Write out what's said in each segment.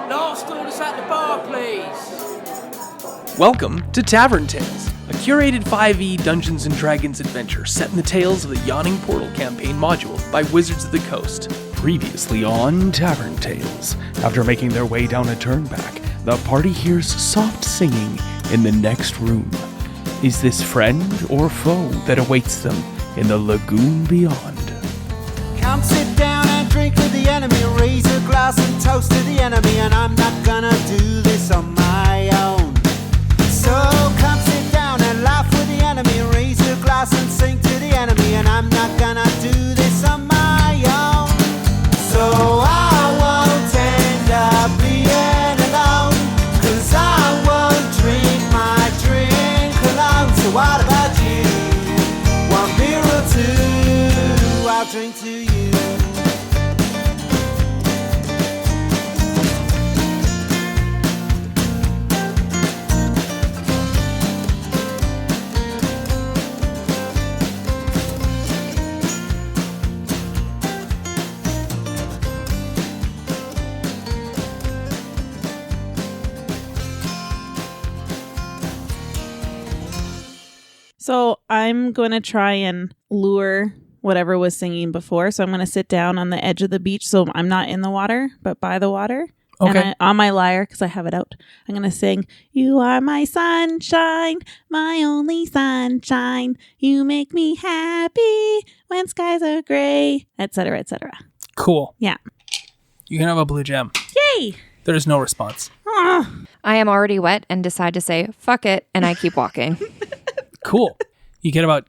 Last orders at the bar, please. Welcome to Tavern Tales, a curated 5e Dungeons & Dragons adventure set in the tales of the Yawning Portal campaign module by Wizards of the Coast. Previously on Tavern Tales, after making their way down a turnback, the party hears soft singing in the next room. Is this friend or foe that awaits them in the lagoon beyond? Come sit down and drink with the enemy, raise a glass and toast to the enemy, and I'm not gonna do this on my own. So come sit down and laugh with the enemy, raise a glass and sing to the enemy, and I'm not gonna do this on my own. So I won't end up being alone, 'cause I won't drink my drink alone. So what about you? One beer or two, I'll drink to you. So I'm going to try and lure whatever was singing before. So I'm going to sit down on the edge of the beach so I'm not in the water, but by the water. Okay. And on my lyre, because I have it out, I'm going to sing, "You are my sunshine, my only sunshine. You make me happy when skies are gray," etc., etc. Cool. Yeah. You can have a blue gem. Yay! There is no response. I am already wet and decide to say, fuck it, and I keep walking. Cool. You get about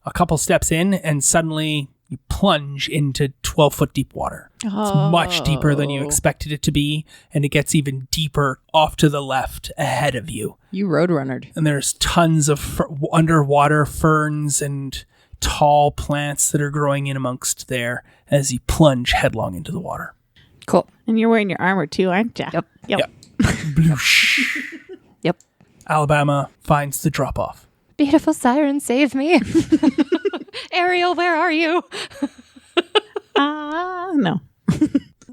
a couple steps in and suddenly you plunge into 12-foot deep water. It's much deeper than you expected it to be, and it gets even deeper off to the left ahead of you. You roadrunnered. And there's tons of underwater ferns and tall plants that are growing in amongst there as you plunge headlong into the water. Cool. And you're wearing your armor too, aren't you? Yep. Bloosh. Yep. Alabama finds the drop-off. Beautiful siren, save me. Ariel, where are you? No.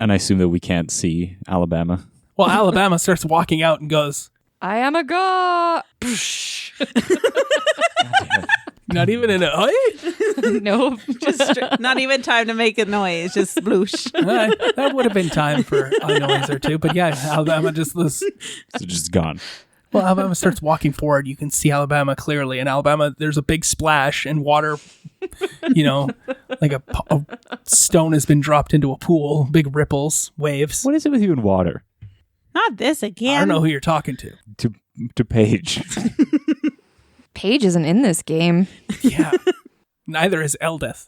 And I assume that we can't see Alabama. Well, Alabama starts walking out and goes, I am a god. not even in a, "Oi?" No. Just not even time to make a noise, just sploosh. That would have been time for a noise or two, but yeah, Alabama just was. So just gone. Well, Alabama starts walking forward. You can see Alabama clearly. And Alabama, there's a big splash and water, like a stone has been dropped into a pool. Big ripples, waves. What is it with you and water? Not this again. I don't know who you're talking to. To Paige. Paige isn't in this game. Yeah. Neither is Eldeth.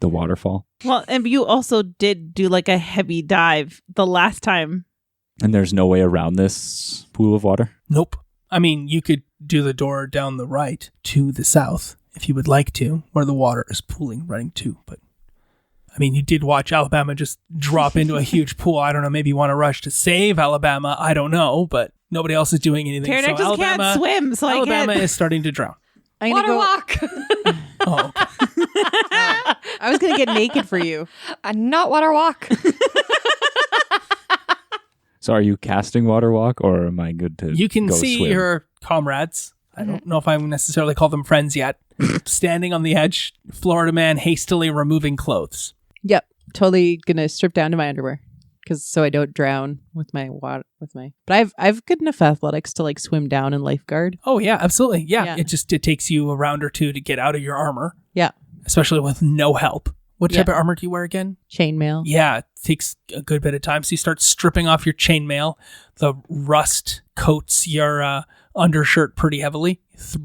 The waterfall. Well, and you also did do like a heavy dive the last time. And there's no way around this pool of water? Nope. I mean, you could do the door down the right to the south if you would like to, where the water is pooling, running to. But, I mean, you did watch Alabama just drop into a huge pool. I don't know. Maybe you want to rush to save Alabama. I don't know. But nobody else is doing anything. Tarek just Alabama, can't swim, so Alabama I can't. is starting to drown. Water walk. Oh, okay. I was going to get naked for you. Not water walk. So are you casting water walk, or am I good to You can go see swim? your comrades. I don't know if I would necessarily call them friends yet. Standing on the edge, Florida man hastily removing clothes. Yep. Totally going to strip down to my underwear so I don't drown with my water. But I've good enough athletics to like swim down and lifeguard. Oh, yeah, absolutely. Yeah. Yeah. It takes you a round or two to get out of your armor. Yeah. Especially with no help. What type Yeah. of armor do you wear again? Chainmail. Yeah, it takes a good bit of time. So you start stripping off your chainmail. The rust coats your undershirt pretty heavily.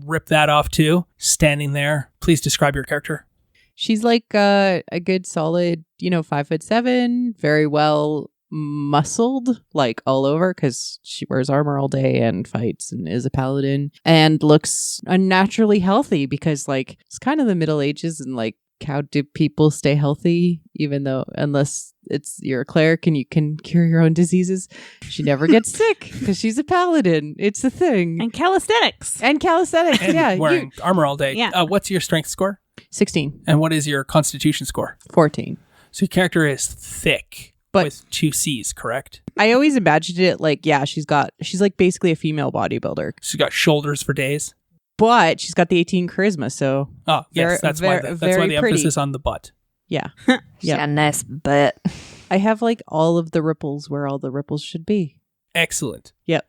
Rip that off too. Standing there. Please describe your character. She's like a good solid, 5'7", very well muscled, like all over, because she wears armor all day and fights and is a paladin, and looks unnaturally healthy because like it's kind of the Middle Ages and like how do people stay healthy unless you're a cleric and you can cure your own diseases? She never gets sick because she's a paladin. It's a thing. And calisthenics. And yeah. Wearing armor all day. Yeah. What's your strength score? 16. And what is your constitution score? 14. So your character is thick. But with 2 C's, correct? I always imagined it like, yeah, she's like basically a female bodybuilder, She's got shoulders for days. but she's got the 18 charisma. So Oh, yes, that's why the very pretty. emphasis on the butt. yeah, She's got a nice butt. I have like all of the ripples where all the ripples should be. Excellent. Yep.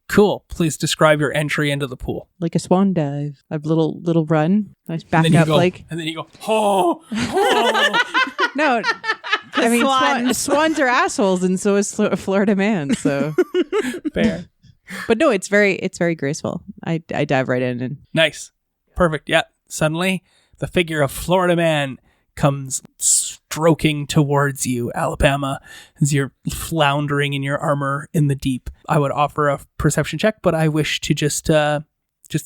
Cool. Please describe your entry into the pool. Like a swan dive. I have little run. Nice back And then up you go, like and then you go, oh, oh. no. I mean, swan. swans are assholes, and so is Florida man. So, Fair. but no, it's very graceful. I dive right in and Nice. Perfect. Yeah. Suddenly, the figure of Florida Man comes stroking towards you, Alabama, as you're floundering in your armor in the deep. I would offer a perception check, but I wish to just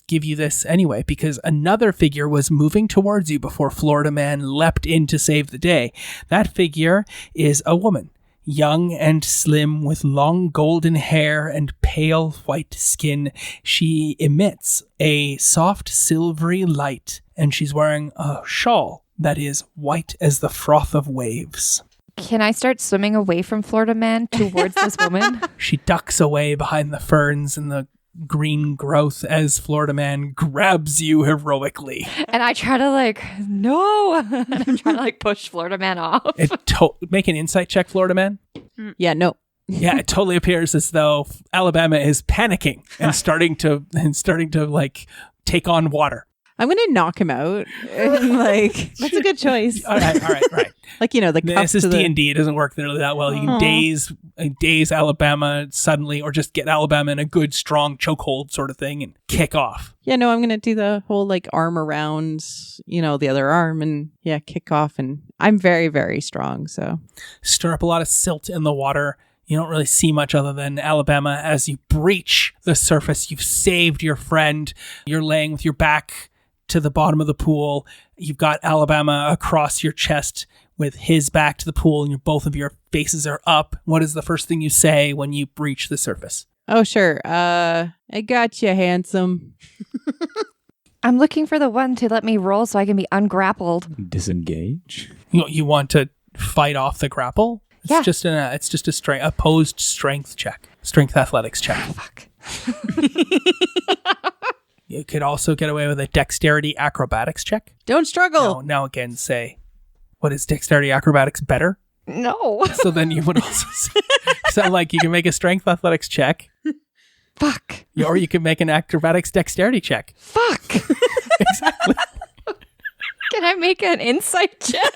give you this anyway, because another figure was moving towards you before Florida Man leapt in to save the day. That figure is a woman, young and slim, with long golden hair and pale white skin. She emits a soft silvery light, and she's wearing a shawl that is white as the froth of waves. Can I start swimming away from Florida Man towards this woman? She ducks away behind the ferns and the green growth as Florida Man grabs you heroically. And I try to no. And I'm trying to push Florida Man off. Make an insight check, Florida Man. yeah, no. Yeah, it totally appears as though Alabama is panicking and starting to take on water. I'm gonna knock him out. And, That's a good choice. All right. The cup This is to the D&D. It doesn't work really that well. You can daze Alabama suddenly, or just get Alabama in a good, strong chokehold sort of thing and kick off. Yeah, no, I'm gonna do the whole arm around, the other arm, and kick off. And I'm very, very strong. So Stir up a lot of silt in the water. You don't really see much other than Alabama as you breach the surface. You've saved your friend. You're laying with your back to the bottom of the pool. You've got Alabama across your chest with his back to the pool, and both of your faces are up. What is the first thing you say when you breach the surface? oh sure, I got you, handsome. I'm looking for the one to let me roll so I can be ungrappled. Disengage. You want to fight off the grapple? It's Yeah. just a opposed strength check, strength athletics check. Fuck. You could also get away with a dexterity acrobatics check. Don't struggle. Now again, say, what is dexterity acrobatics better? No. So then you would also sound like you can make a strength athletics check, Fuck. or you can make an acrobatics dexterity check. Fuck. Exactly. Can I make an insight check?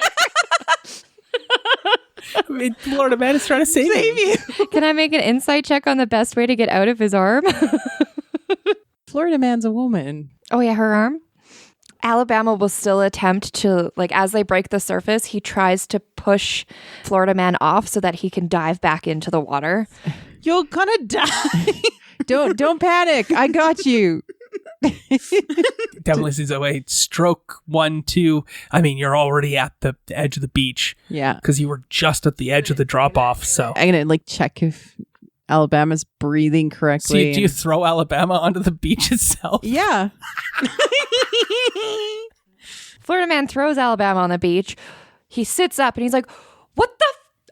I mean, Florida Man is trying to save you. Can I make an insight check on the best way to get out of his arm? Florida man's a woman. Oh yeah, her arm. Alabama will still attempt to, as they break the surface, he tries to push Florida Man off so that he can dive back into the water. You're gonna die. Don't panic. I got you. Definitely sees away. Stroke 1, 2. I mean, you're already at the edge of the beach. Yeah. Because you were just at the edge of the drop off. So I'm gonna check if Alabama's breathing correctly. do you throw Alabama onto the beach itself? Yeah. Florida Man throws Alabama on the beach. He sits up and he's like, "What the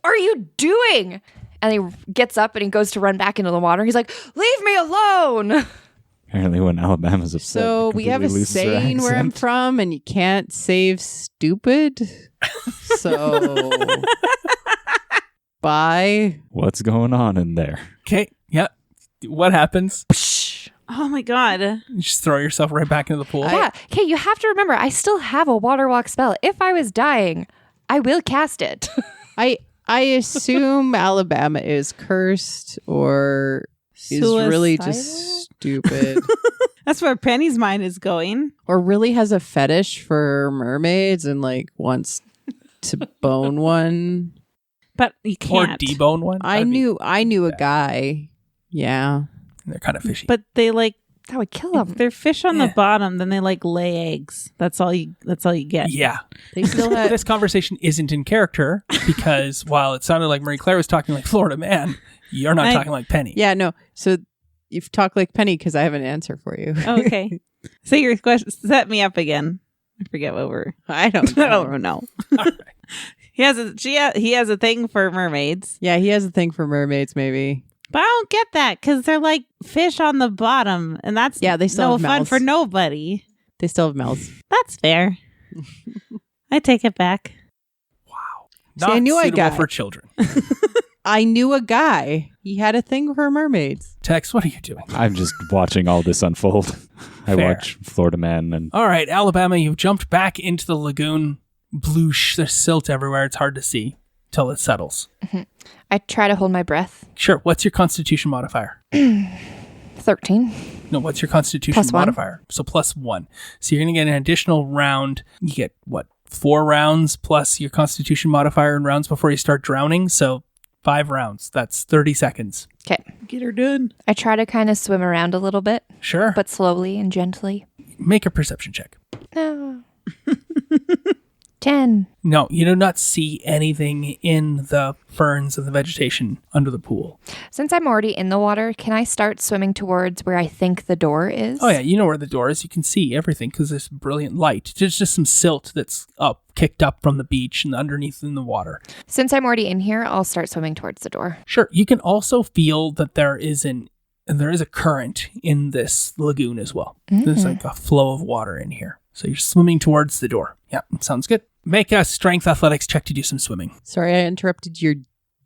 are you doing?" And he gets up and he goes to run back into the water. He's like, "Leave me alone." Apparently, when Alabama's upset, So it we have a completely loses her saying where I'm accent. from, and you can't save stupid. So bye. What's going on in there? Okay. Yeah. What happens? Oh my god. You just throw yourself right back into the pool. Yeah. Okay, you have to remember, I still have a water walk spell. If I was dying, I will cast it. I assume Alabama is cursed or is really just stupid That's where Penny's mind is going. or really has a fetish for mermaids and wants to bone one. But you Or can't. debone one. I knew a guy. Yeah. They're kind of fishy. But they That would kill if him. they're fish on the Yeah. bottom, then they lay eggs. That's all you get. Yeah. They still have This conversation isn't in character because while it sounded like Marie Claire was talking like Florida Man, you're not talking like Penny. Yeah, no. So you've talked like Penny because I have an answer for you. Okay. Say your question. Set me up again. I forget what we're. I don't I know. don't know. All right. He has a thing for mermaids. Yeah, he has a thing for mermaids, maybe. But I don't get that because they're like fish on the bottom, and that's They still no have fun mouths. for nobody. They still have mouths. That's fair. I take it back. Not I knew I suitable got for children. I knew a guy. He had a thing for mermaids. Tex, what are you doing? I'm just watching all this unfold. I Fair. watch Florida Man and All right, Alabama, you've jumped back into the lagoon. Bloosh, there's silt everywhere. It's hard to see till it settles. I try to hold my breath. Sure, what's your constitution modifier? 13. No, what's your constitution +1. modifier? So +1. So you're going to get an additional round. You get, 4 rounds plus your constitution modifier in rounds before you start drowning. So 5 rounds. That's 30 seconds. Okay. Get her done. I try to kind of swim around a little bit, Sure. but slowly and gently. Make a perception check. No. 10. No, you do not see anything in the ferns and the vegetation under the pool. Since I'm already in the water, can I start swimming towards where I think the door is? Oh yeah, you know where the door is. You can see everything because there's brilliant light. There's just some silt that's kicked up from the beach and underneath in the water. Since I'm already in here, I'll start swimming towards the door. Sure, you can also feel that there is a current in this lagoon as well. There's like a flow of water in here. So you're swimming towards the door. Yeah, sounds good. Make a strength athletics check to do some swimming. Sorry, I interrupted your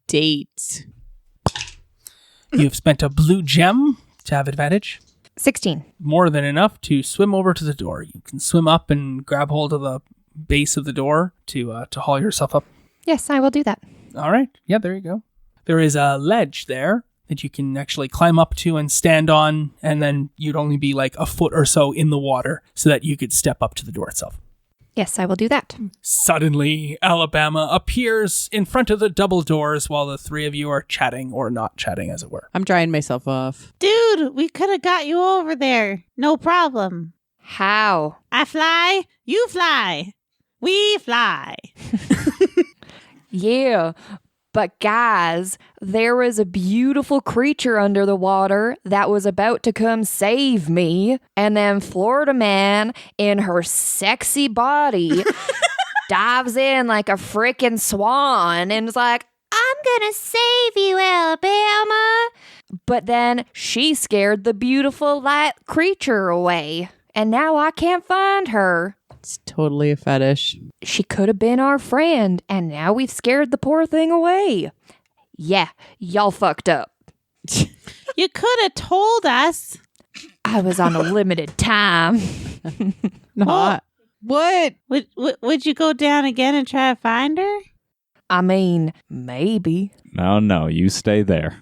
date. You've spent a blue gem to have advantage. 16. More than enough to swim over to the door. You can swim up and grab hold of the base of the door to haul yourself up. Yes, I will do that. All right. Yeah, there you go. There is a ledge there that you can actually climb up to and stand on, and then you'd only be like a foot or so in the water so that you could step up to the door itself. Yes, I will do that. Suddenly, Alabama appears in front of the double doors while the three of you are chatting, or not chatting, as it were. I'm drying myself off. Dude, we could have got you over there. No problem. How? I fly, you fly. We fly. Yeah. But guys, there was a beautiful creature under the water that was about to come save me. And then Florida Man in her sexy body dives in like a freaking swan and is like, I'm gonna save you, Alabama. But then she scared the beautiful light creature away. And now I can't find her. It's totally a fetish. She could have been our friend, and now we've scared the poor thing away. Yeah, y'all fucked up. You could have told us. I was on a limited time. Not. What? Would you go down again and try to find her? I mean, maybe. No, you stay there.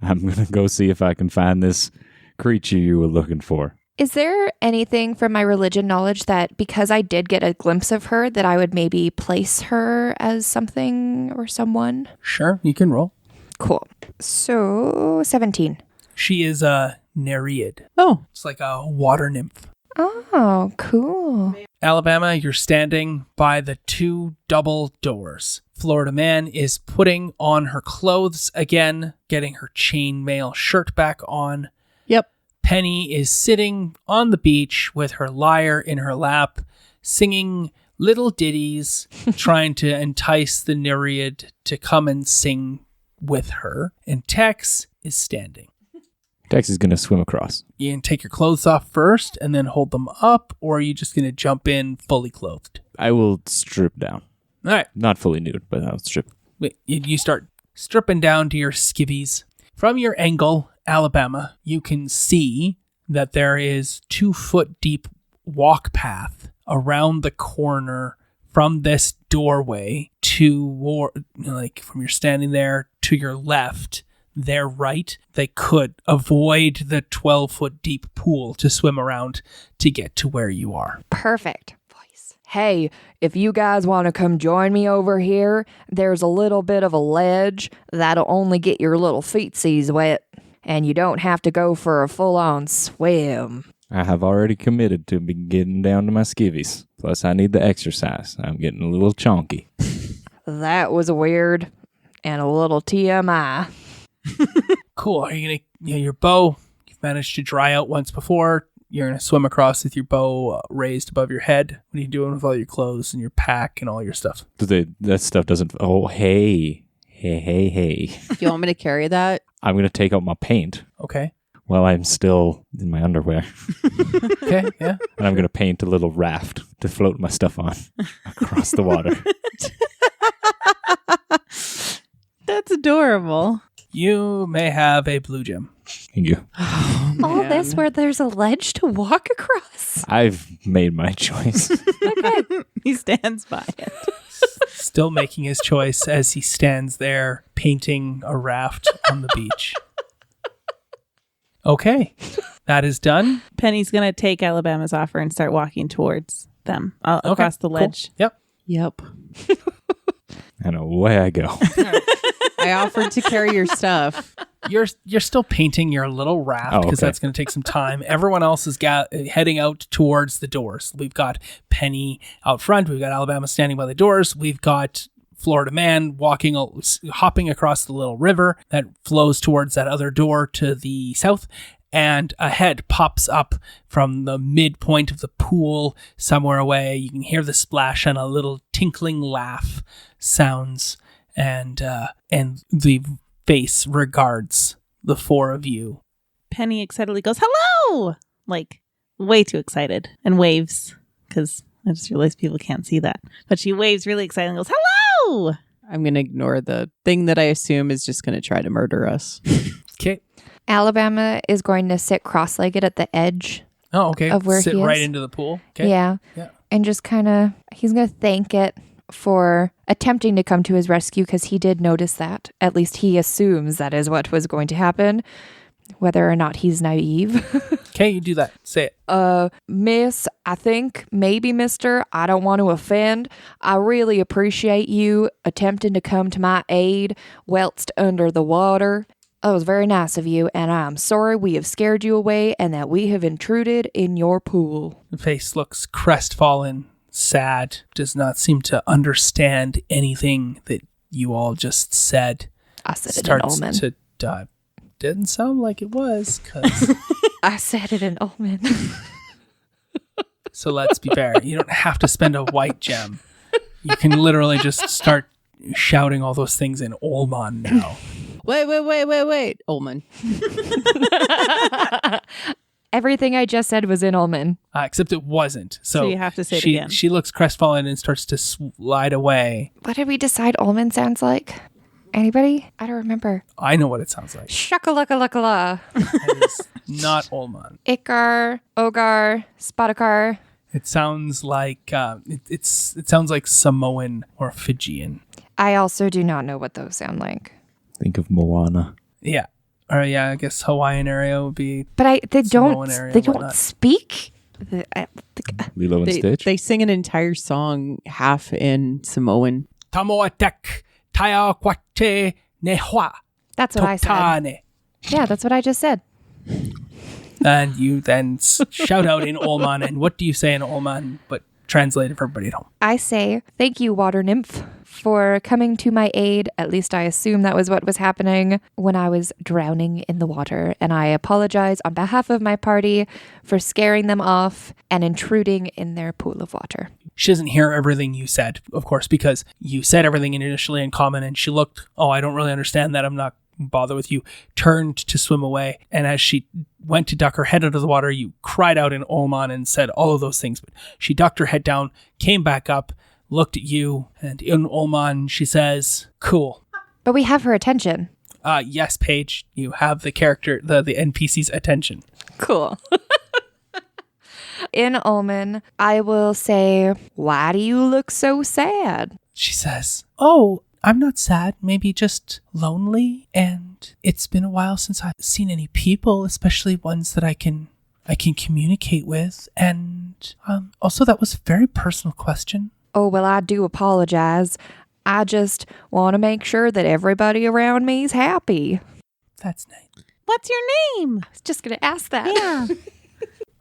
I'm going to go see if I can find this creature you were looking for. Is there anything from my religion knowledge that because I did get a glimpse of her that I would maybe place her as something or someone? Sure, you can roll. Cool. So, 17. She is a Nereid. Oh, It's like a water nymph. Oh, cool. Alabama, you're standing by the 2 double doors. Florida Man is putting on her clothes again, getting her chainmail shirt back on. yep. Penny is sitting on the beach with her lyre in her lap, singing little ditties, trying to entice the Nereid to come and sing with her. And Tex is standing. Tex is going to swim across. You can take your clothes off first and then hold them up, or are you just going to jump in fully clothed? I will strip down. All right. Not fully nude, but I'll strip. You start stripping down to your skivvies. From your angle, Alabama, you can see that there is 2-foot deep walk path around the corner from this doorway to, like, from your standing there to your left, their right. They could avoid the 12-foot deep pool to swim around to get to where you are. Perfect. Voice. Hey, if you guys want to come join me over here, there's a little bit of a ledge that'll only get your little feetsies wet. And you don't have to go for a full-on swim. I have already committed to be getting down to my skivvies. Plus, I need the exercise. I'm getting a little chonky. That was weird. And a little TMI. Cool. Are you going to, your bow, you've managed to dry out once before. You're going to swim across with your bow raised above your head. What are you doing with all your clothes and your pack and all your stuff? That stuff doesn't... Oh, hey. Hey. Do you want me to carry that? I'm going to take out my paint Okay. while I'm still in my underwear. Okay, yeah. And I'm going to paint a little raft to float my stuff on across the water. That's adorable. You may have a blue gem. Thank you. All this where there's a ledge to walk across. I've made my choice. He stands by it. Still making his choice as he stands there painting a raft on the beach. Okay, that is done. Penny's going to take Alabama's offer and start walking towards them across the cool. ledge. Yep. And away I go. I offered to carry your stuff. You're still painting your little raft because okay. that's going to take some time. Everyone else is heading out towards the doors. We've got Penny out front. We've got Alabama standing by the doors. We've got Florida Man hopping across the little river that flows towards that other door to the south. And a head pops up from the midpoint of the pool somewhere away. You can hear the splash and a little tinkling laugh sounds. And the face regards the four of you. Penny excitedly goes, hello! Like, way too excited. And waves, because I just realized people can't see that. But she waves really excited and goes, hello! I'm going to ignore the thing that I assume is just going to try to murder us. Okay. Alabama is going to sit cross-legged at the edge. Oh, okay. Of where Sit he is. right into the pool. Okay. Yeah. And just kind of, he's going to thank it for attempting to come to his rescue because he did notice that. At least he assumes that is what was going to happen, whether or not he's naive. Okay, you do that. Say it. Miss, I think, maybe mister, I don't want to offend. I really appreciate you attempting to come to my aid whilst under the water. That was very nice of you, and I'm sorry we have scared you away and that we have intruded in your pool. The face looks crestfallen, sad, does not seem to understand anything that you all just said. I said Starts it in Ullman. to didn't sound like it was, 'cause I said it in Ullman. so let's be fair. You don't have to spend a white gem. You can literally just start shouting all those things in Olman now. Wait, Ullman. Everything I just said was in Ullman. Except it wasn't. So you have to say it she, again. She looks crestfallen and starts to slide away. What did we decide Ullman sounds like? Anybody? I don't remember. I know what it sounds like. Shakalaka. It is not Olman. Ikar, Ogar, Spotakar. It sounds like it sounds like Samoan or Fijian. I also do not know what those sound like. Think of Moana. Yeah. Or yeah, I guess Hawaiian area would be. But they Samoan don't area, they don't whatnot. speak. Lilo and Stitch. They sing an entire song half in Samoan. Tamoatek Tayaquate Nehua That's what I said. Totane. Yeah, that's what I just said. And you then shout out in Olman. And what do you say in Olman? But translated for everybody at home. I say, thank you, water nymph, for coming to my aid. At least I assume that was what was happening when I was drowning in the water. And I apologize on behalf of my party for scaring them off and intruding in their pool of water. She doesn't hear everything you said, of course, because you said everything initially in common. And she looked, I don't really understand that. I'm not bother with you, turned to swim away. And as she went to duck her head out of the water, you cried out in Olman and said all of those things. But she ducked her head down, came back up, looked at you, and in Olman she says, cool. But we have her attention. Yes, Paige, you have the character, the NPC's attention. Cool. In Ullman, I will say, why do you look so sad? She says, oh, I'm not sad, maybe just lonely, and it's been a while since I've seen any people, especially ones that I can communicate with, and also that was a very personal question. Oh, well, I do apologize. I just want to make sure that everybody around me is happy. That's nice. What's your name? I was just going to ask that. Yeah.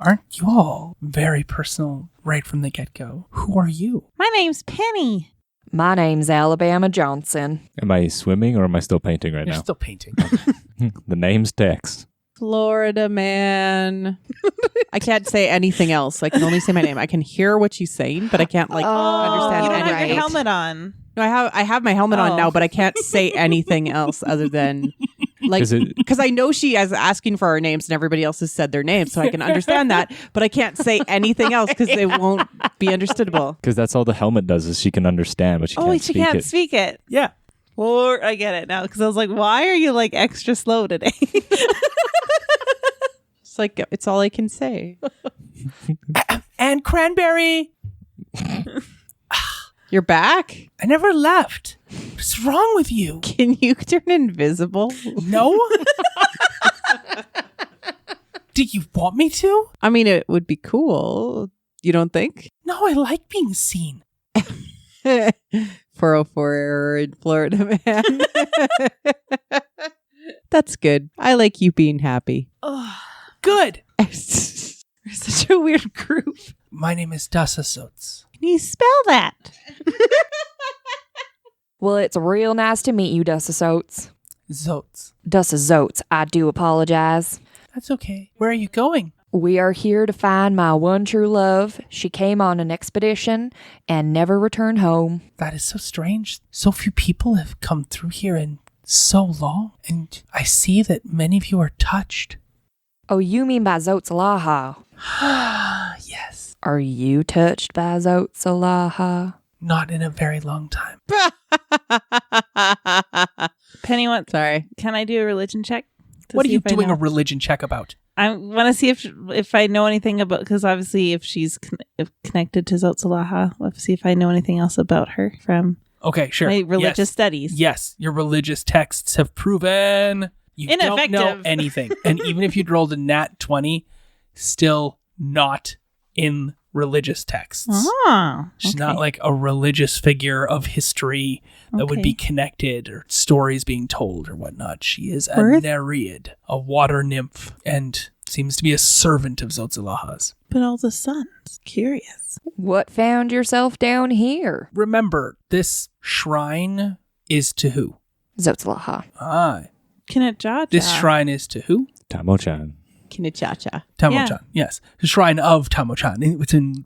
Aren't you all very personal right from the get-go? Who are you? My name's Penny. My name's Alabama Johnson. Am I swimming or am I still painting right You're now? still painting. The name's text. Florida man. I can't say anything else. I can only say my name. I can hear what she's saying, but I can't understand You don't have anything. your helmet on. No, I have my helmet on now, but I can't say anything else other than like because I know she is asking for our names and everybody else has said their names, so I can understand that, but I can't say anything else because it won't be understandable. Because that's all the helmet does is she can understand, but she can't She speak can't it. speak it. Yeah. Or I get it now because I was like, why are you like extra slow today? It's like it's all I can say. And cranberry. You're back? I never left. What's wrong with you? Can you turn invisible? No? Do you want me to? I mean, it would be cool. You don't think? No, I like being seen. 404 error in Florida, man. That's good. I like you being happy. Good. We're such a weird group. My name is Dasa Sots. Can you spell that? Well, it's real nice to meet you, Dussa Soats. Zotes. Dussa Zoats, I do apologize. That's okay. Where are you going? We are here to find my one true love. She came on an expedition and never returned home. That is so strange. So few people have come through here in so long. And I see that many of you are touched. Oh, you mean by Zotsalaha? Yes. Are you touched by Zotsalaha? Not in a very long time. Penny, Sorry. can I do a religion check? What are you doing a a religion check about? I want to see if I know anything about, because obviously if she's if connected to Zotsalaha, let's see if I know anything else about her from Okay, sure. my religious Yes. studies. Yes, your religious texts have proven you don't know Ineffective. anything. And even if you'd rolled a nat 20, still not in religious texts. Oh, She's not like a religious figure of history that would be connected or stories being told or whatnot. She is a Nereid, a water nymph, and seems to be a servant of Zotsalaha's. But all the sons. Curious. What found yourself down here? Remember, this shrine is to who? Zotsalaha. Ah, Can it Jaja? this shrine is to who? Tamoachan. Kinichacha. Tamoachan, yes. The shrine of Tamoachan,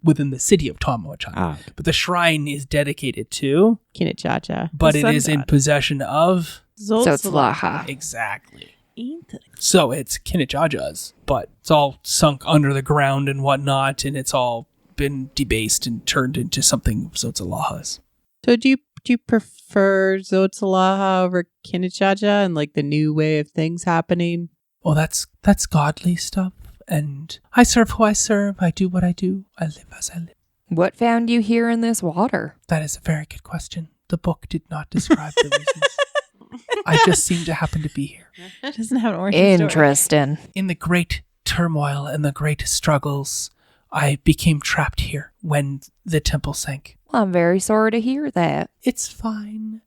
within the city of Tamoachan. Ah. But the shrine is dedicated to, Kinichacha. but The it sun is in god. possession of... Zotsalaha. Exactly. Interesting. So it's Kinichaja's, but it's all sunk under the ground and whatnot, and it's all been debased and turned into something of Zotsalaha's. So do you prefer Zotsalaha over Kinichacha and like the new way of things happening? Well, that's godly stuff, and I serve who I serve, I do what I do, I live as I live. What found you here in this water? That is a very good question. The book did not describe the reasons. I just seem to happen to be here. It doesn't have an origin story. Interesting. In the great turmoil and the great struggles, I became trapped here when the temple sank. Well, I'm very sorry to hear that. It's fine.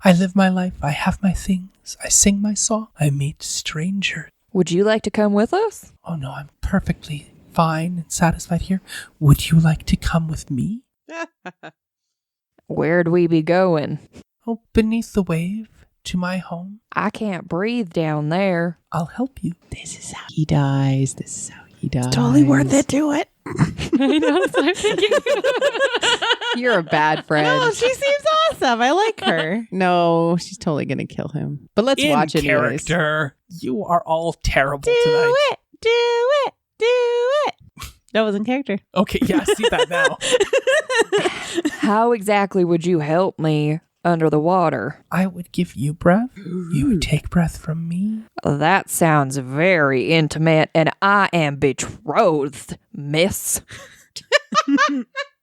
I live my life. I have my things. I sing my song. I meet strangers. Would you like to come with us? Oh no, I'm perfectly fine and satisfied here. Would you like to come with me? Where'd we be going? Oh, beneath the wave to my home. I can't breathe down there. I'll help you. This is how he dies. This is how he dies. Totally worth it. Do it. I know, that's what I'm thinking. You're a bad friend. No, she seems awesome. I like her. No, she's totally gonna kill him. But let's watch it anyways. character. You are all terrible Do tonight. it. Do it. Do it. That was in character. Okay, yeah, I see that now. How exactly would you help me under the water? I would give you breath. You would take breath from me. That sounds very intimate, and I am betrothed, miss.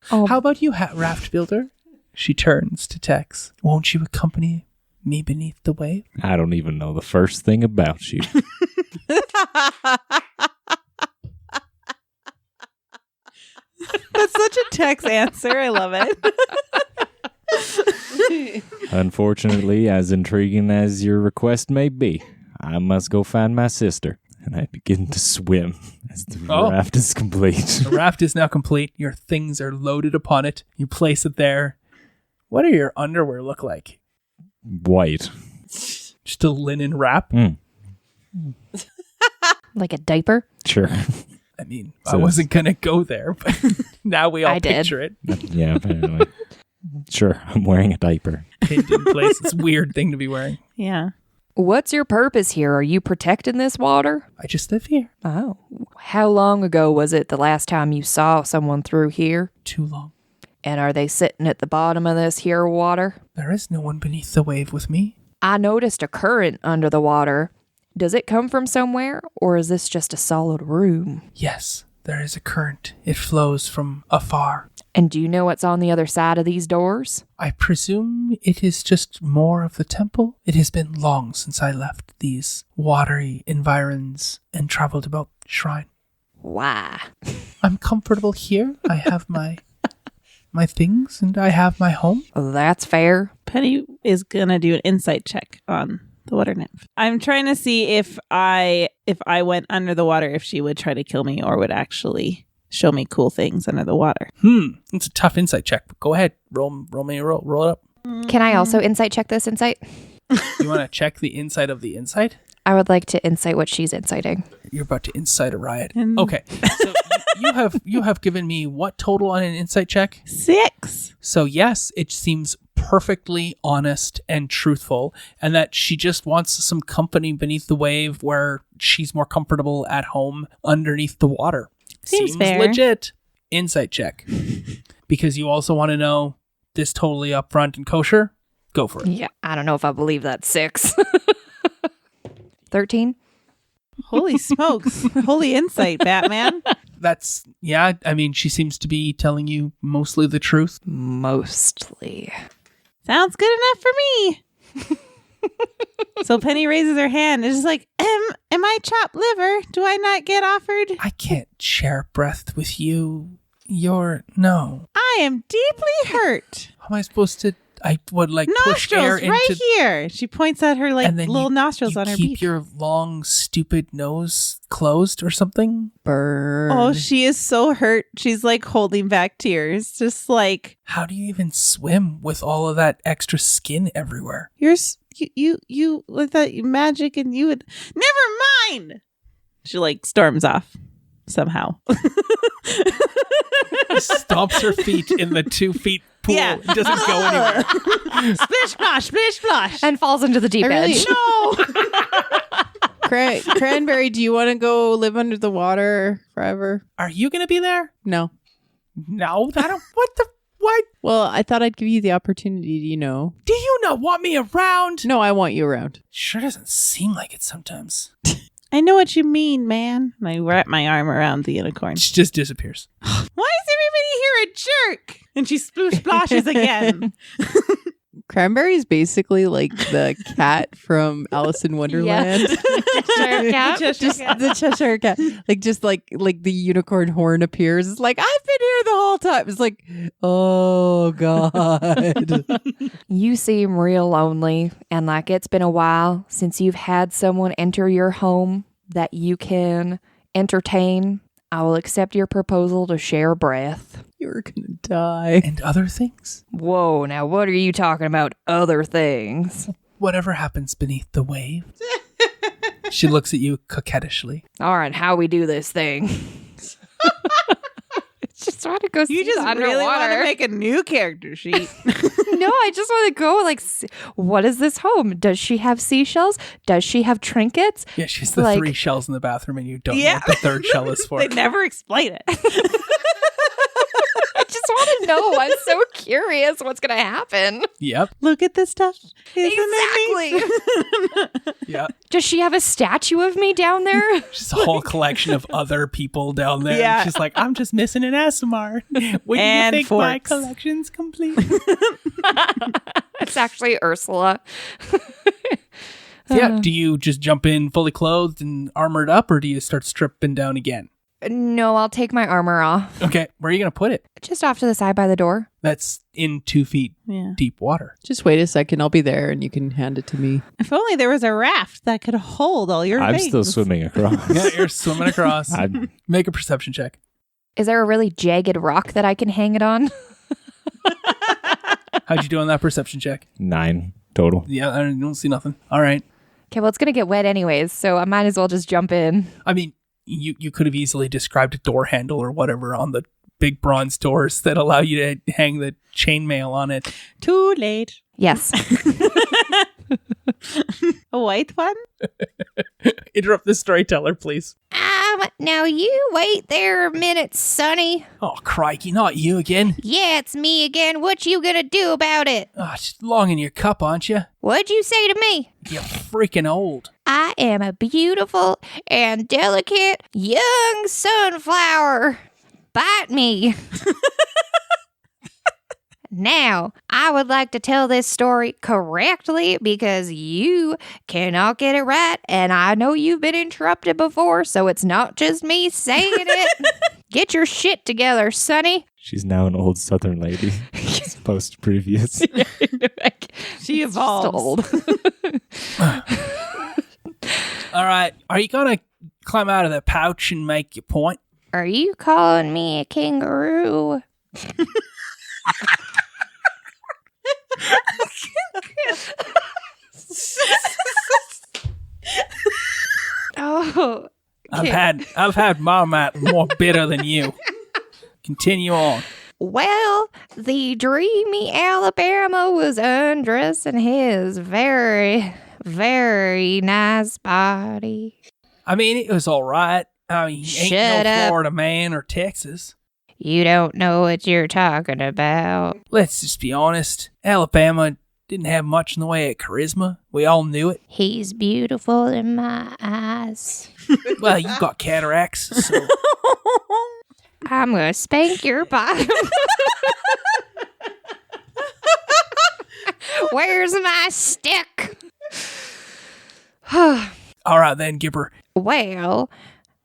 How about you, raft builder? She turns to Tex. Won't you accompany me beneath the wave? I don't even know the first thing about you. That's such a Tex answer. I love it. Unfortunately, as intriguing as your request may be, I must go find my sister. And I begin to swim as the raft is complete. The raft is now complete. Your things are loaded upon it. You place it there. What do your underwear look like? White. Just a linen wrap? Like a diaper? Sure. I mean, I So- wasn't going to go there, but now we all I did. picture it. Yeah, apparently. Sure, I'm wearing a diaper. Pinned in place. It's a weird thing to be wearing. Yeah. What's your purpose here? Are you protecting this water? I just live here. Oh. How long ago was it the last time you saw someone through here? Too long. And are they sitting at the bottom of this here water? There is no one beneath the wave with me. I noticed a current under the water. Does it come from somewhere, or is this just a solid room? Yes, there is a current. It flows from afar. And do you know what's on the other side of these doors? I presume it is just more of the temple. It has been long since I left these watery environs and traveled about the shrine. Why? I'm comfortable here. I have my things and I have my home. That's fair. Penny is gonna do an insight check on the water nymph. I'm trying to see if I went under the water, if she would try to kill me or would actually show me cool things under the water. It's a tough insight check, but go ahead. Roll it up. Can I also insight check this insight? You want to check the inside of the insight? I would like to insight what she's inciting. You're about to incite a riot. And- Okay. So you have given me what total on an insight check? 6. So yes, it seems perfectly honest and truthful, and that she just wants some company beneath the wave where she's more comfortable at home underneath the water. Seems fair. Legit. Insight check. Because you also want to know this totally upfront and kosher? Go for it. Yeah, I don't know if I believe that's 6. 13? Holy smokes. Holy insight, Batman. That's, yeah, I mean, she seems to be telling you mostly the truth. Mostly. Sounds good enough for me. So Penny raises her hand and is like, am I chopped liver? Do I not get offered? I can't share breath with you. No. I am deeply hurt. How am I supposed to, push air Nostrils into... right here. She points at her and then little nostrils you on her keep beak. your long, stupid nose closed or something? Burn. Oh, she is so hurt. She's like holding back tears. Just like, How do you even swim with all of that extra skin everywhere? you with that magic and you would, never mind. She like storms off somehow. Stomps her feet in the 2 feet pool. Yeah. It doesn't go anywhere. Splish splash, splish splash. And falls into the deep edge. Cranberry, do you want to go live under the water forever? Are you going to be there? No. No, I don't. What? Well, I thought I'd give you the opportunity to, Do you not want me around? No, I want you around. Sure doesn't seem like it sometimes. I know what you mean, man. And I wrap my arm around the unicorn. She just disappears. Why is everybody here a jerk? And she sploosh splashes again. Cranberry is basically like the cat from Alice in Wonderland. Cheshire cat. Just the Cheshire cat. Like the unicorn horn appears. It's like, I've been here the whole time. It's like, oh God. You seem real lonely, and like it's been a while since you've had someone enter your home that you can entertain. I will accept your proposal to share breath. You're gonna die. And other things. Whoa, now what are you talking about? Other things? Whatever happens beneath the wave. She looks at you coquettishly. All right, how we do this thing? Just want to go see You just the really want to underwater. make a new character sheet. No, I just want to go what is this home? Does she have seashells? Does she have trinkets? Yeah, she's the 3 shells in the bathroom and you don't know Yeah. what the 3rd shell is for. They never explain it. I just want to know. I'm so curious what's going to happen. Yep. Look at this stuff. Isn't it neat? Yeah. Does she have a statue of me down there? Just a whole collection of other people down there. Yeah. She's like, I'm just missing an ASMR. When And you think my forks. collection's complete? It's actually Ursula. Yeah. Do you just jump in fully clothed and armored up, or do you start stripping down again? No, I'll take my armor off. Okay. Where are you going to put it? Just off to the side by the door. That's in 2 feet Yeah. deep water. Just wait a second. I'll be there and you can hand it to me. If only there was a raft that could hold all your I'm things. still swimming across. Yeah, you're swimming across. I'm Make a perception check. Is there a really jagged rock that I can hang it on? How'd you do on that perception check? 9 total. Yeah, I don't see nothing. All right. Okay, well, it's going to get wet anyways, so I might as well just jump in. I mean, you could have easily described a door handle or whatever on the big bronze doors that allow you to hang the chainmail on it. Too late. Yes. A white one? Interrupt the storyteller, please. Now you wait there a minute, Sonny. Oh, crikey, not you again. Yeah, it's me again. What you gonna do about it? Oh, just long in your cup, aren't you? What'd you say to me? You're freaking old. I am a beautiful and delicate young sunflower. Bite me. Now, I would like to tell this story correctly because you cannot get it right, and I know you've been interrupted before, so it's not just me saying it. Get your shit together, Sonny. She's now an old Southern lady. Post previous. She evolves. Old. All right, are you gonna climb out of the pouch and make your point? Are you calling me a kangaroo? Oh, I've had Marmite more bitter than you. Continue on. well, the dreamy Alabama was undressing his very, very nice body. I mean, it was all right. I mean, he ain't Shut no up. Florida man or Texas. You don't know what you're talking about. Let's just be honest. Alabama didn't have much in the way of charisma. We all knew it. He's beautiful in my eyes. Well, you got cataracts, so I'm gonna spank your bottom. Where's my stick? all right then, Gipper. Well,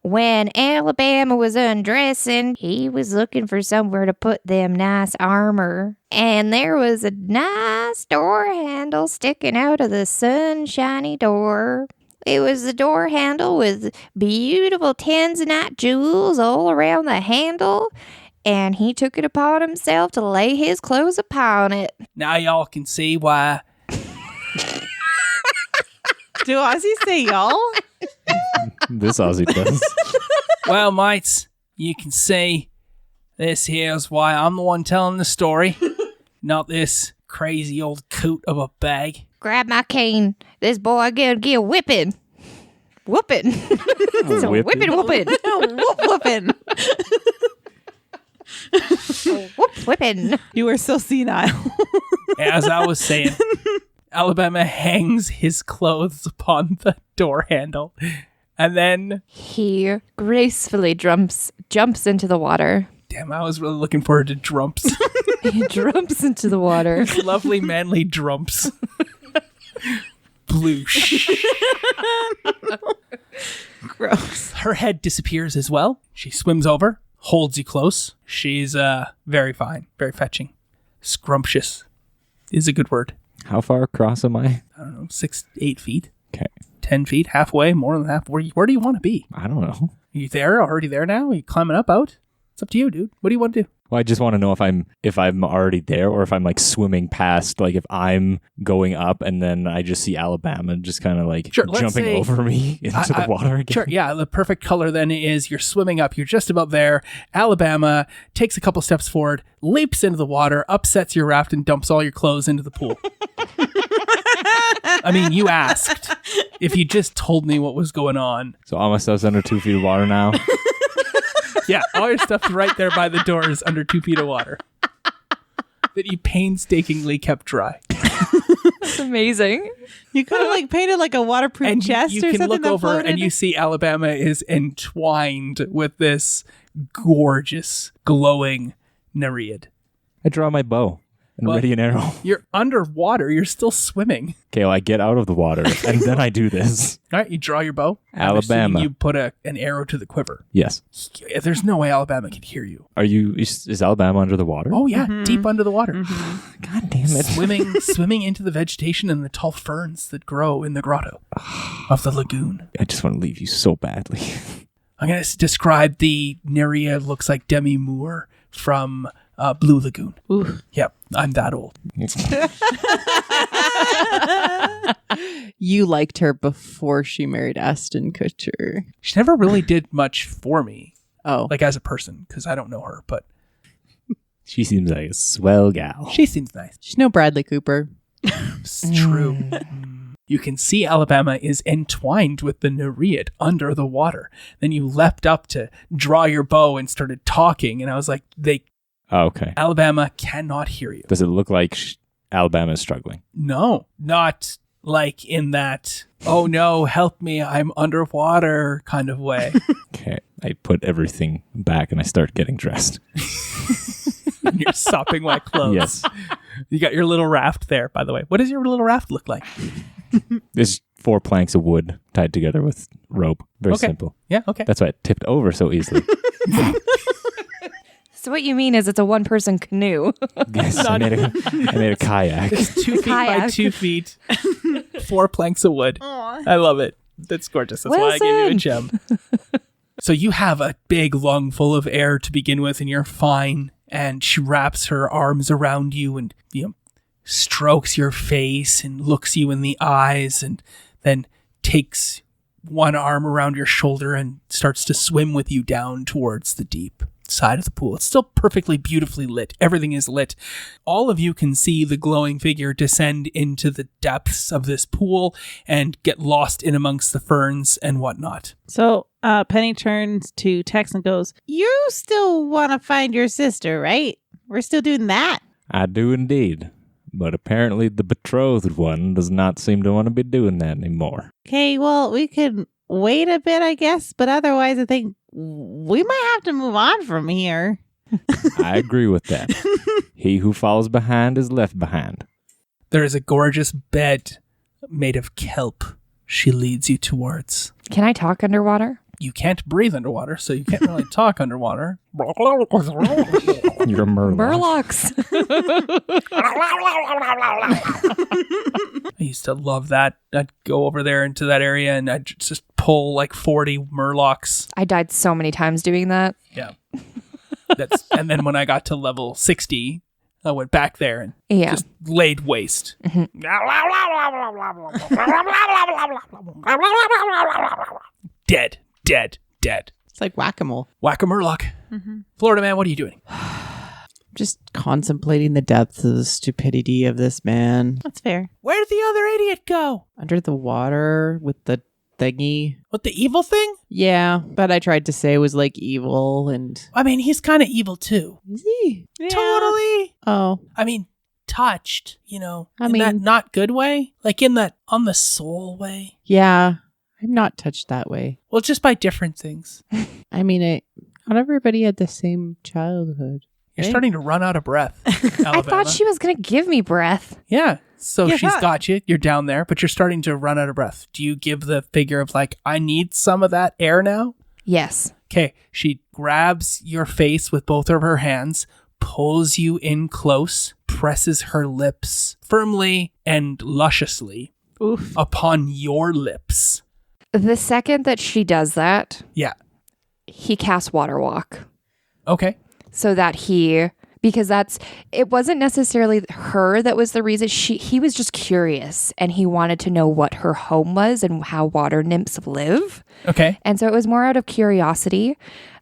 when Alabama was undressing, he was looking for somewhere to put them nice armor. And there was a nice door handle sticking out of the sunshiny door. It was the door handle with beautiful tanzanite jewels all around the handle. And he took it upon himself to lay his clothes upon it. Now y'all can see why. Do Ozzy say y'all? This Aussie does. Well, mates, you can see this here's why I'm the one telling the story, not this crazy old coot of a bag. Grab my cane. This boy gonna get a whipping. Whooping. It's a whipping. whipping. Whoop whooping. Whoop whipping. You were so senile. As I was saying, Alabama hangs his clothes upon the door handle, and then, He gracefully jumps into the water. damn, I was really looking forward to drumps. He jumps into the water. Lovely manly drumps. Bloosh. Gross. Her head disappears as well. She swims over, holds you close. She's very fine, very fetching. Scrumptious is a good word. How far across am I? I don't know, 6, 8 feet, Okay. 10 feet, halfway, more than half. Where do you want to be? I don't know. Are you there? Already there now? Are you climbing up, out? It's up to you, dude. What do you want to do? Well, I just want to know if I'm already there or if I'm like swimming past, like if I'm going up and then I just see Alabama just kind of like Sure, let's jumping say- over me into the water again. Sure, yeah. The perfect color then is you're swimming up. You're just about there. Alabama takes a couple steps forward, leaps into the water, upsets your raft, and dumps all your clothes into the pool. I mean, you asked. If you just told me what was going on. So all my stuff's under 2 feet of water now. Yeah, all your stuff's right there by the doors under 2 feet of water that you painstakingly kept dry. It's amazing. You could have like painted like a waterproof And chest you or can something. look that over floated. and you see Alabama is entwined with this gorgeous, glowing Nereid. I draw my bow and Well- ready an arrow. You're underwater. You're still swimming. Okay, well, I get out of the water and then I do this. All right, you draw your bow. I'm assuming Alabama. You put an arrow to the quiver. Yes. There's no way Alabama can hear you. Is Alabama under the water? Oh yeah, deep under the water, God damn it. swimming into the vegetation and the tall ferns that grow in the grotto of the lagoon. I just want to leave you so badly. I'm gonna describe the Nereid looks like Demi Moore from Blue Lagoon. Ooh. Yep, I'm that old. You liked her before she married Aston Kutcher. She never really did much for me, Oh. like as a person, because I don't know her, but She seems like a swell gal. she seems nice. She's no Bradley Cooper. It's true. You can see Alabama is entwined with the Nereid under the water. Then you leapt up to draw your bow and started talking, and I was like, Oh, okay. Alabama cannot hear you. Does it look like Alabama is struggling? No, not like in that, oh no, help me, I'm underwater kind of way. Okay. I put everything back and I start getting dressed. And you're sopping wet clothes. Yes. You got your little raft there, by the way. What does your little raft look like? There's 4 planks of wood tied together with rope. Very Okay. simple. Yeah, okay. That's why it tipped over so easily. So what you mean is it's a one-person canoe. Yes, I made a kayak. It's 2 feet by Kayak. 2 feet, 4 planks of wood. I love it. That's gorgeous. That's why I gave you a gem. So you have a big lung full of air to begin with, and you're fine. And she wraps her arms around you and, strokes your face and looks you in the eyes, and then takes one arm around your shoulder and starts to swim with you down towards the deep side of the pool. It's still perfectly beautifully lit. Everything is lit. All of you can see the glowing figure descend into the depths of this pool and get lost in amongst the ferns and whatnot. So Penny turns to Tex and goes, "You still want to find your sister, right? We're still doing that." I do indeed. But apparently the betrothed one does not seem to want to be doing that anymore. Okay, well, we could wait a bit, I guess, but otherwise I think we might have to move on from here. I agree with that. He who falls behind is left behind. There is a gorgeous bed made of kelp she leads you towards. Can I talk underwater? You can't breathe underwater, so you can't really talk underwater. You're a murloc. Murlocs. I used to love that. I'd go over there into that area and I'd just pull like 40 murlocs. I died so many times doing that. Yeah. And then when I got to level 60, I went back there and Yeah. just laid waste. Dead, dead, dead. It's like whack-a-mole. Whack a murloc. Florida man, what are you doing? Just contemplating the depths of the stupidity of this man. That's fair. Where did the other idiot go? Under the water with the thingy. What, the evil thing? Yeah, but I tried to say it was like evil and... I mean, he's kind of evil too. Is he? Totally. Oh. I mean, touched, I in mean- that not good way, like in that on the soul way. Yeah. I'm not touched that way. Well, just by different things. I mean, not everybody had the same childhood. You're right? starting to run out of breath. I Alabama. thought she was going to give me breath. Yeah. So Yeah. she's got you. You're down there, but you're starting to run out of breath. Do you give the figure of like, I need some of that air now? Yes. Okay. She grabs your face with both of her hands, pulls you in close, presses her lips firmly and lusciously upon your lips. The second that she does that, Yeah. he casts Water Walk. Okay. So that because it wasn't necessarily her that was the reason. He was just curious and he wanted to know what her home was and how water nymphs live. Okay. And so it was more out of curiosity.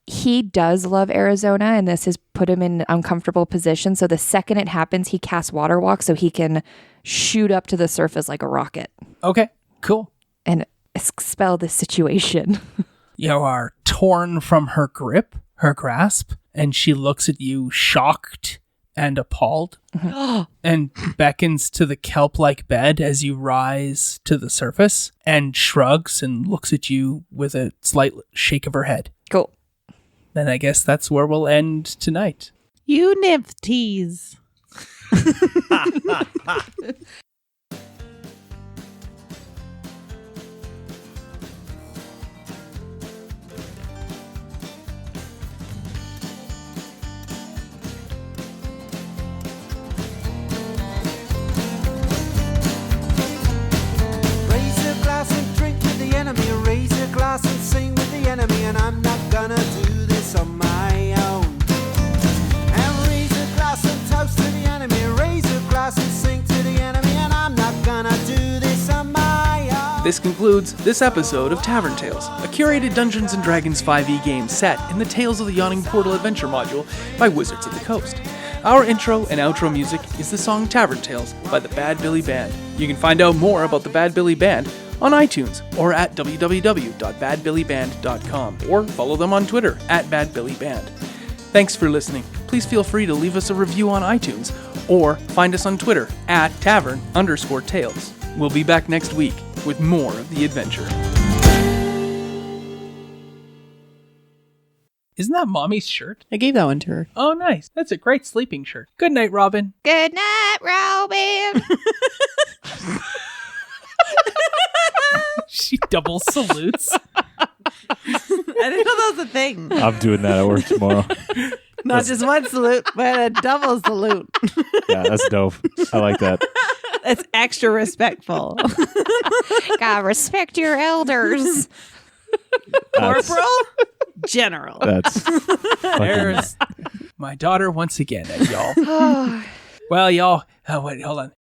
He does love Arizona and this has put him in an uncomfortable position. So the second it happens, he casts Water Walk so he can shoot up to the surface like a rocket Okay. Cool. and expel this situation. You are torn from her grip, her grasp, and she looks at you shocked and appalled and beckons to the kelp-like bed as you rise to the surface and shrugs and looks at you with a slight shake of her head. Cool. Then I guess that's where we'll end tonight. You nymph tease. Raise a glass and drink with the enemy. Raise a glass and sing with the enemy. And I'm not gonna do this on my own. And raise a This concludes this episode of Tavern Tales, a curated Dungeons & Dragons 5e game set in the Tales of the Yawning Portal adventure module by Wizards of the Coast. Our intro and outro music is the song Tavern Tales by the Bad Billy Band. You can find out more about the Bad Billy Band on iTunes or at www.badbillyband.com or follow them on Twitter at badbillyband. Thanks for listening. Please feel free to leave us a review on iTunes or find us on Twitter at tavern_tales. We'll be back next week with more of the adventure. Isn't that Mommy's shirt? I gave that one to her. Oh, nice. That's a great sleeping shirt. Good night, Robin. Good night, Robin. She double salutes. I didn't know that was a thing. I'm doing that at work tomorrow. Not just one salute, but a double salute. Yeah, that's dope. I like that. That's extra respectful. Gotta respect your elders. Corporal? General. That's There's my daughter once again, y'all. Well, y'all, wait, hold on.